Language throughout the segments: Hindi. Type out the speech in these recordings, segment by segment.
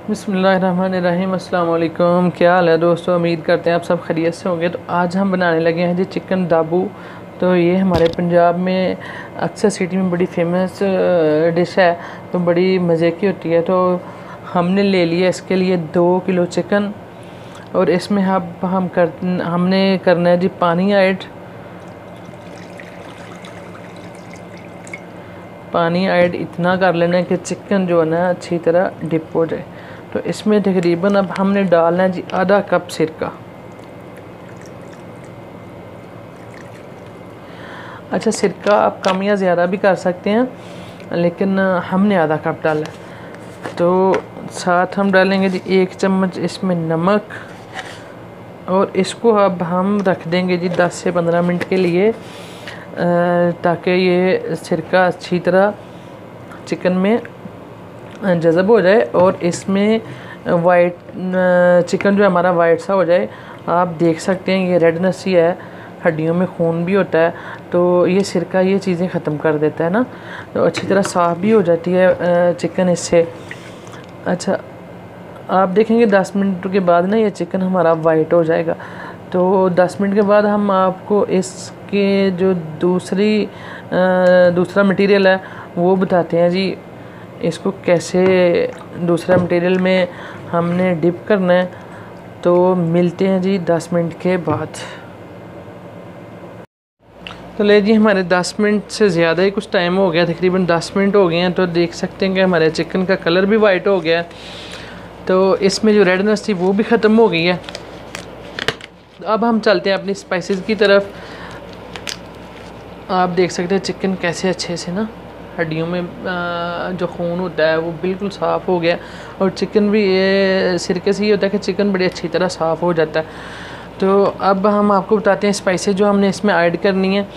बिस्मिल्लाहिर्रहमानिर्रहीम। अस्सलाम वालेकुम। क्या हाल है दोस्तों, उम्मीद करते हैं आप सब खैरियत से होंगे। तो आज हम बनाने लगे हैं जी चिकन दाबू। तो ये हमारे पंजाब में अक्सर सिटी में बड़ी फेमस डिश है, तो बड़ी मज़े की होती है। तो हमने ले लिया इसके लिए 2 किलो चिकन, और इसमें हमने करना है जी पानी ऐड इतना कर लेना है कि चिकन जो है ना अच्छी तरह डिप हो जाए। तो इसमें तकरीबन अब हमने डालना है जी आधा कप सिरका। अच्छा, सिरका आप कम या ज़्यादा भी कर सकते हैं, लेकिन हमने आधा कप डाला है। तो साथ हम डालेंगे जी 1 चम्मच इसमें नमक, और इसको अब हम रख देंगे जी 10 से 15 मिनट के लिए, ताकि ये सिरका अच्छी तरह चिकन में जज़ब हो जाए और इसमें वाइट चिकन जो हमारा वाइट सा हो जाए। आप देख सकते हैं ये रेडनेस ही है, हड्डियों में खून भी होता है, तो ये सिरका ये चीज़ें ख़त्म कर देता है ना। तो अच्छी तरह साफ़ भी हो जाती है चिकन इससे। अच्छा, आप देखेंगे 10 मिनट के बाद ना ये चिकन हमारा वाइट हो जाएगा। तो 10 मिनट के बाद हम आपको इसके जो दूसरा मटेरियल है वो बताते हैं जी, इसको कैसे दूसरा मटेरियल में हमने डिप करना है। तो मिलते हैं जी 10 मिनट के बाद। तो ले जी, हमारे 10 मिनट से ज़्यादा ही कुछ टाइम हो गया, तकरीबन 10 मिनट हो गए हैं। तो देख सकते हैं कि हमारे चिकन का कलर भी वाइट हो गया है, तो इसमें जो रेडनेस थी वो भी ख़त्म हो गई है। अब हम चलते हैं अपनी स्पाइसेस की तरफ। आप देख सकते हैं चिकन कैसे अच्छे से ना हड्डियों में जो खून होता है वो बिल्कुल साफ़ हो गया, और चिकन भी ये सिरके से ही होता है कि चिकन बड़ी अच्छी तरह साफ़ हो जाता है। तो अब हम आपको बताते हैं स्पाइसेस जो हमने इसमें ऐड करनी है।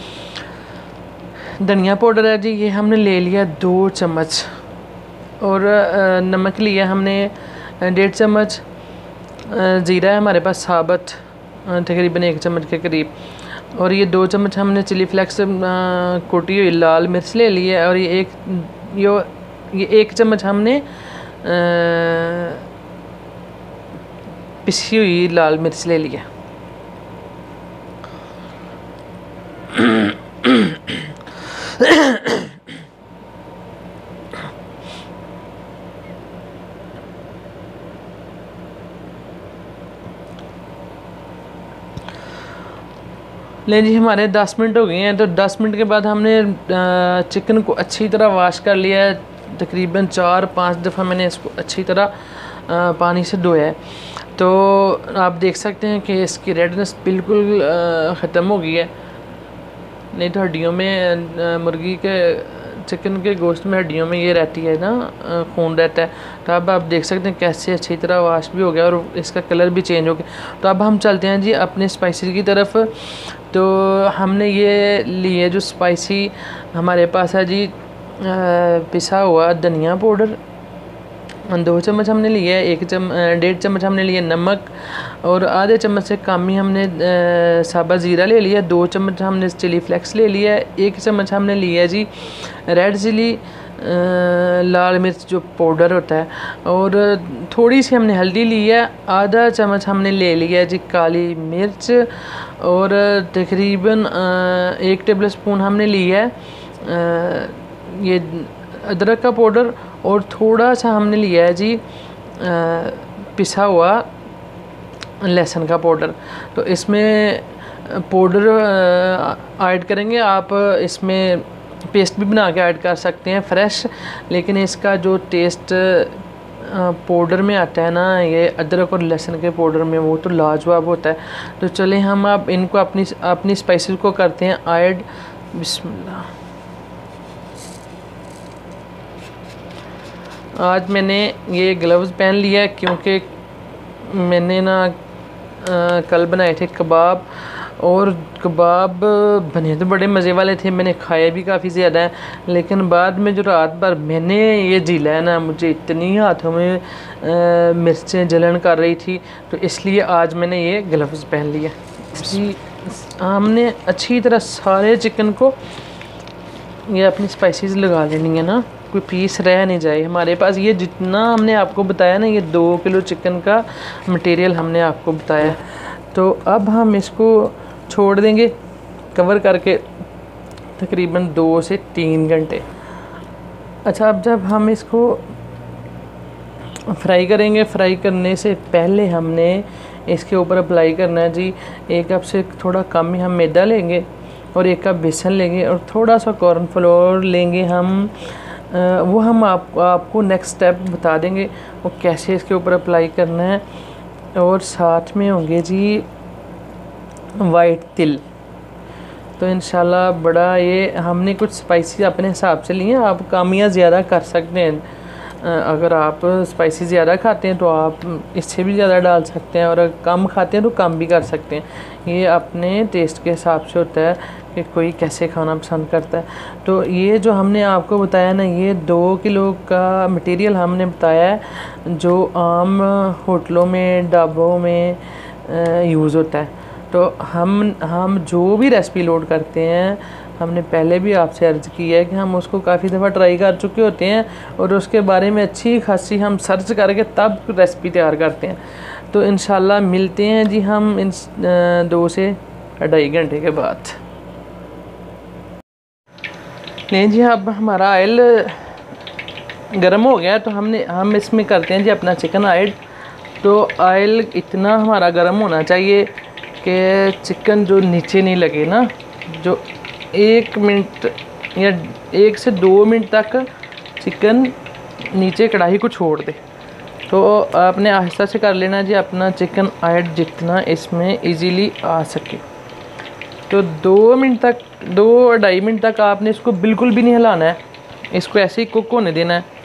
धनिया पाउडर है जी, ये हमने ले लिया 2 चम्मच, और नमक लिया हमने 1.5 चम्मच। ज़ीरा है हमारे पास साबुत, तकरीबन 1 चम्मच के करीब। और ये 2 चम्मच हमने चिली फ्लेक्स कुटी हुई लाल मिर्च ले ली है, और ये 1 चम्मच हमने पिसी हुई लाल मिर्च ले लिया। ले जी, हमारे 10 मिनट हो गए हैं। तो 10 मिनट के बाद हमने चिकन को अच्छी तरह वॉश कर लिया है। तकरीबन 4-5 दफ़ा मैंने इसको अच्छी तरह पानी से धोया है। तो आप देख सकते हैं कि इसकी रेडनेस बिल्कुल ख़त्म हो गई है। नहीं तो हड्डियों में मुर्गी के चिकन के गोश्त में हड्डियों में ये रहती है ना, खून रहता है। तो अब आप देख सकते हैं कैसे अच्छी तरह वॉश भी हो गया, और इसका कलर भी चेंज हो गया। तो अब हम चलते हैं जी अपने स्पाइसेस की तरफ। तो हमने ये लिए जो स्पाइसी हमारे पास है जी, पिसा हुआ धनिया पाउडर 2 चम्मच हमने लिया है, 1.5 चम्मच हमने लिया नमक, और आधे चम्मच से कम ही हमने साबुत ज़ीरा ले लिया। 2 चम्मच हमने चिली फ्लेक्स ले लिया है। 1 चम्मच हमने लिया है जी रेड चिली लाल मिर्च जो पाउडर होता है, और थोड़ी सी हमने हल्दी ली है। आधा चम्मच हमने ले लिया है जी काली मिर्च, और तकरीबन 1 टेबल स्पून हमने लिया है ये अदरक का पाउडर, और थोड़ा सा हमने लिया है जी पिसा हुआ लहसुन का पाउडर। तो इसमें पाउडर ऐड करेंगे, आप इसमें पेस्ट भी बना के ऐड कर सकते हैं फ्रेश, लेकिन इसका जो टेस्ट पाउडर में आता है ना, ये अदरक और लहसुन के पाउडर में, वो तो लाजवाब होता है। तो चलें हम अब इनको अपनी स्पाइसेस को करते हैं ऐड। बिस्मिल्लाह। आज मैंने ये ग्लव्स पहन लिया है, क्योंकि मैंने ना कल बनाए थे कबाब, और कबाब बने तो बड़े मज़े वाले थे, मैंने खाए भी काफ़ी ज़्यादा है। लेकिन बाद में जो रात भर मैंने ये झीला है ना, मुझे इतनी हाथों में मिर्चें जलन कर रही थी, तो इसलिए आज मैंने ये ग्लव्स पहन लिया जी। हमने अच्छी तरह सारे चिकन को ये अपनी स्पाइसेस लगा लेनी है ना। कोई पीस रह नहीं जाए हमारे पास। ये जितना हमने आपको बताया ना, ये 2 किलो चिकन का मटेरियल हमने आपको बताया। तो अब हम इसको छोड़ देंगे कवर करके तकरीबन 2 से 3 घंटे। अच्छा, अब जब हम इसको फ्राई करेंगे, फ्राई करने से पहले हमने इसके ऊपर अप्लाई करना है जी 1 कप से थोड़ा कम ही हम मैदा लेंगे और 1 कप बेसन लेंगे और थोड़ा सा कॉर्नफ्लोर लेंगे हम। वो हम आपको नेक्स्ट स्टेप बता देंगे वो कैसे इसके ऊपर अप्लाई करना है। और साथ में होंगे जी वाइट तिल। तो इंशाल्लाह बड़ा ये हमने कुछ स्पाइसी अपने हिसाब से लिए, आप कम या ज़्यादा कर सकते हैं। अगर आप स्पाइसी ज़्यादा खाते हैं तो आप इससे भी ज़्यादा डाल सकते हैं, और अगर कम खाते हैं तो कम भी कर सकते हैं। ये अपने टेस्ट के हिसाब से होता है कि कोई कैसे खाना पसंद करता है। तो ये जो हमने आपको बताया ना, ये 2 किलो का मटेरियल हमने बताया है जो आम होटलों में, ढाबों में यूज़ होता है। तो हम जो भी रेसिपी लोड करते हैं, हमने पहले भी आपसे अर्ज़ की है कि हम उसको काफ़ी दफ़ा ट्राई कर चुके होते हैं और उसके बारे में अच्छी खासी हम सर्च करके तब रेसिपी तैयार करते हैं। तो इंशाल्लाह मिलते हैं जी हम इन 2 से 2.5 घंटे के बाद। नहीं जी, अब हमारा ऑयल गर्म हो गया है तो हम इसमें करते हैं जी अपना चिकन ऐड। तो ऑयल इतना हमारा गर्म होना चाहिए कि चिकन जो नीचे नहीं लगे ना, जो 1 मिनट या 1 से 2 मिनट तक चिकन नीचे कढ़ाई को छोड़ दे। तो आपने आहिस्ता से कर लेना जी अपना चिकन ऐड जितना इसमें इजीली आ सके। तो 2 मिनट तक, 2-2.5 मिनट तक आपने इसको बिल्कुल भी नहीं हिलाना है, इसको ऐसे ही कुक होने देना है।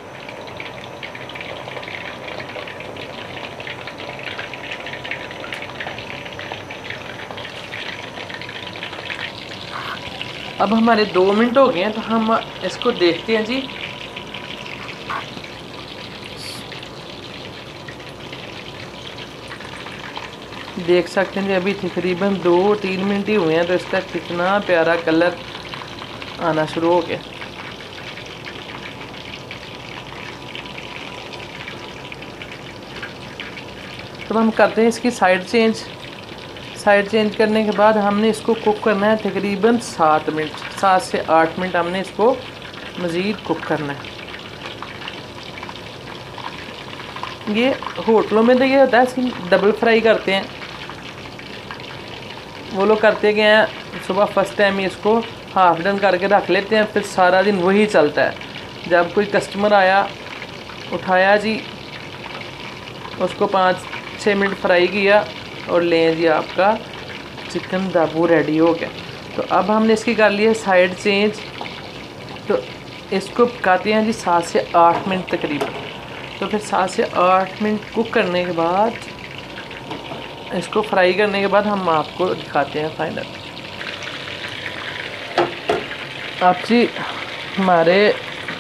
अब हमारे 2 मिनट हो गए हैं तो हम इसको देखते हैं जी। देख सकते हैं जी अभी तकरीबन 2-3 मिनट ही हुए हैं तो इसका कितना प्यारा कलर आना शुरू हो गया। तो हम करते हैं इसकी साइड चेंज करने के बाद हमने इसको कुक करना है तकरीबन 7 मिनट, 7 से 8 मिनट हमने इसको मज़ीद कुक करना है। ये होटलों में तो ये होता है इसकी डबल फ्राई करते हैं, वो लोग करते क्या हैं सुबह फर्स्ट टाइम ही इसको हाफ डन करके रख लेते हैं, फिर सारा दिन वही चलता है। जब कोई कस्टमर आया, उठाया जी, उसको 5-6 मिनट फ्राई किया और लें जी आपका चिकन दाबू रेडी हो गया। तो अब हमने इसकी कर लिया साइड चेंज। तो इसको पकाते हैं जी 7 से 8 मिनट तकरीबन। तो फिर 7 से 8 मिनट कुक करने के बाद, इसको फ्राई करने के बाद हम आपको दिखाते हैं फाइनल। आप जी हमारे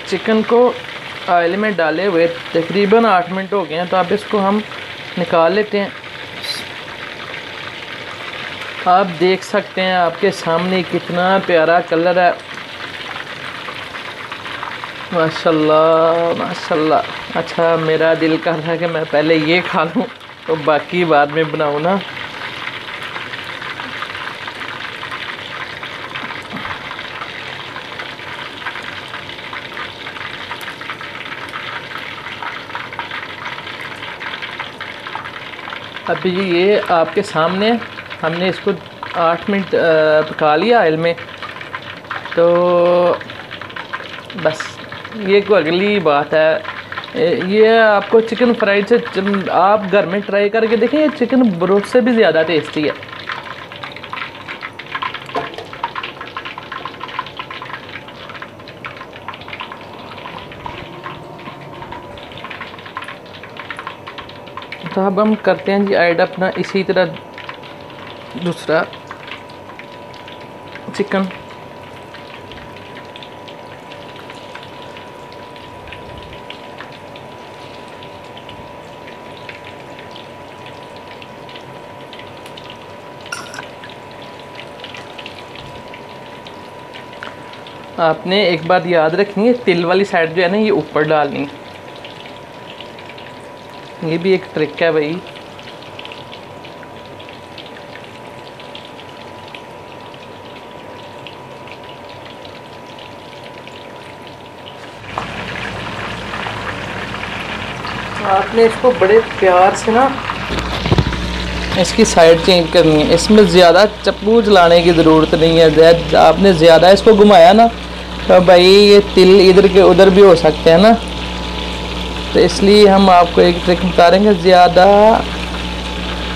चिकन को ऑयल में डाले हुए तकरीबन 8 मिनट हो गए हैं। तो अब इसको हम निकाल लेते हैं। आप देख सकते हैं आपके सामने कितना प्यारा कलर है, माशाल्लाह माशाल्लाह। अच्छा, मेरा दिल कर रहा है कि मैं पहले ये खा लूँ तो बाकी बाद में बनाऊँ ना। अभी ये आपके सामने हमने इसको 8 मिनट पका लिया ऑयल में। तो बस ये कोई अगली बात है। ये आपको चिकन फ्राइड से आप घर में ट्राई करके देखें, ये चिकन ब्रोस्ट से भी ज़्यादा टेस्टी है। तो अब हम करते हैं जी ऐड अपना इसी तरह दूसरा चिकन। आपने एक बात याद रखनी है, तिल वाली साइड जो है ना ये ऊपर डालनी, ये भी एक ट्रिक है भाई। आपने इसको बड़े प्यार से ना इसकी साइड चेंज करनी है, इसमें ज़्यादा चप्पू चलाने की ज़रूरत नहीं है। आपने ज़्यादा इसको घुमाया ना तो भाई ये तिल इधर के उधर भी हो सकते हैं ना, तो इसलिए हम आपको एक ट्रिक बता रहे हैं। ज़्यादा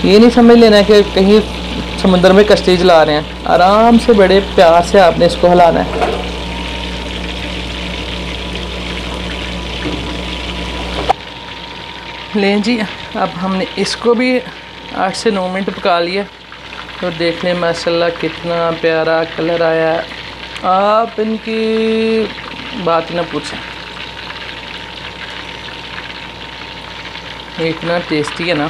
ये नहीं समझ लेना कि कहीं समुद्र में कश्ती चला रहे हैं, आराम से बड़े प्यार से आपने इसको हिलाना है। लें जी, अब हमने इसको भी 8 से 9 मिनट पका लिया, तो देख लें माशाल्लाह कितना प्यारा कलर आया है। आप इनकी बात ना पूछें, इतना टेस्टी है ना,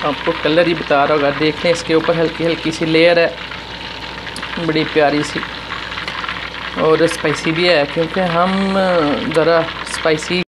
आपको कलर ही बता रहा होगा। देख लें इसके ऊपर हल्की हल्की सी लेयर है, बड़ी प्यारी सी, और स्पाइसी भी है क्योंकि हम ज़रा स्पाइसी